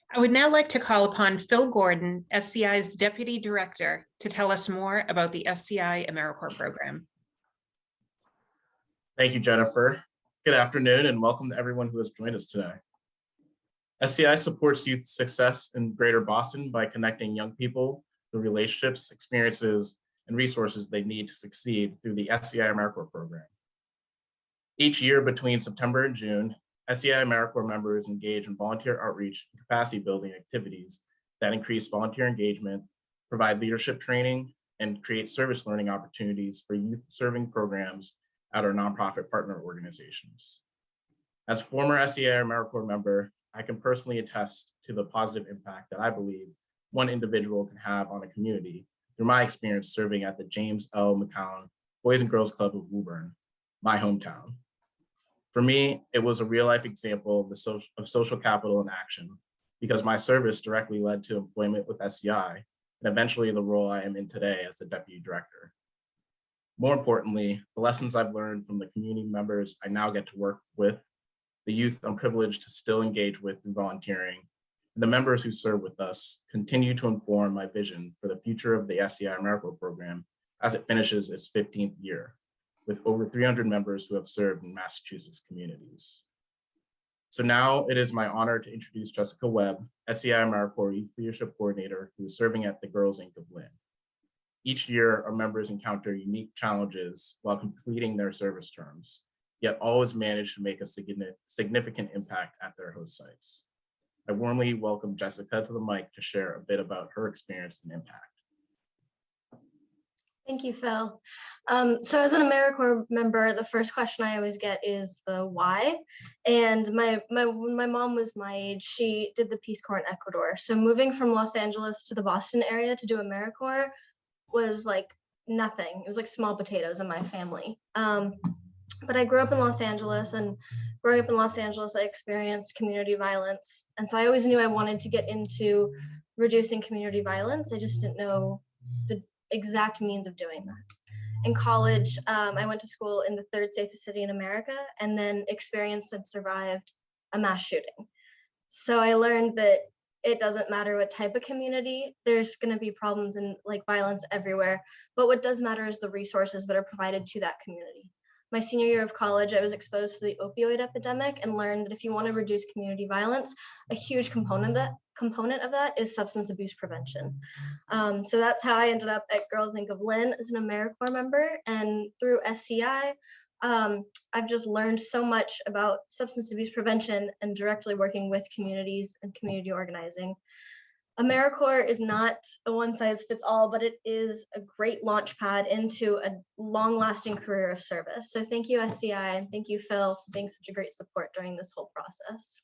I would now like to call upon Phil Gordon, SCI's Deputy Director, to tell us more about the SCI AmeriCorps program. Thank you, Jennifer. Good afternoon and welcome to everyone who has joined us today. SCI supports youth success in Greater Boston by connecting young people to relationships, experiences, and resources they need to succeed through the SCI AmeriCorps program. Each year between September and June, SCI AmeriCorps members engage in volunteer outreach and capacity building activities that increase volunteer engagement, provide leadership training, and create service learning opportunities for youth serving programs at our nonprofit partner organizations. As a former SCI AmeriCorps member, I can personally attest to the positive impact that I believe one individual can have on a community through my experience serving at the James L. McCown Boys and Girls Club of Woburn, my hometown. For me, it was a real-life example of social capital in action because my service directly led to employment with SCI and eventually the role I am in today as the Deputy Director. More importantly, the lessons I've learned from the community members I now get to work with, the youth I'm privileged to still engage with through volunteering, and the members who serve with us continue to inform my vision for the future of the SCI AmeriCorps program as it finishes its 15th year, with over 300 members who have served in Massachusetts communities. So now it is my honor to introduce Jessica Webb, SCI AmeriCorps Youth Leadership Coordinator, who is serving at the Girls Inc. of Lynn. Each year, our members encounter unique challenges while completing their service terms, yet always manage to make a significant impact at their host sites. I warmly welcome Jessica to the mic to share a bit about her experience and impact. Thank you, Phil. So as an AmeriCorps member, the first question I always get is the why. And when my mom was my age, she did the Peace Corps in Ecuador. So moving from Los Angeles to the Boston area to do AmeriCorps was like nothing. It was like small potatoes in my family. But I grew up in Los Angeles, and growing up in Los Angeles, I experienced community violence. And so I always knew I wanted to get into reducing community violence. I just didn't know the exact means of doing that. In college, I went to school in the third safest city in America and then experienced and survived a mass shooting. So I learned that it doesn't matter what type of community, there's going to be problems and like violence everywhere. But what does matter is the resources that are provided to that community. My senior year of college, I was exposed to the opioid epidemic and learned that if you want to reduce community violence, a huge component of that is substance abuse prevention. So that's how I ended up at Girls Inc. of Lynn as an AmeriCorps member. And through SCI, I've just learned so much about substance abuse prevention and directly working with communities and community organizing. AmeriCorps is not a one-size-fits-all, but it is a great launch pad into a long-lasting career of service. So thank you, SCI, and thank you, Phil, for being such a great support during this whole process.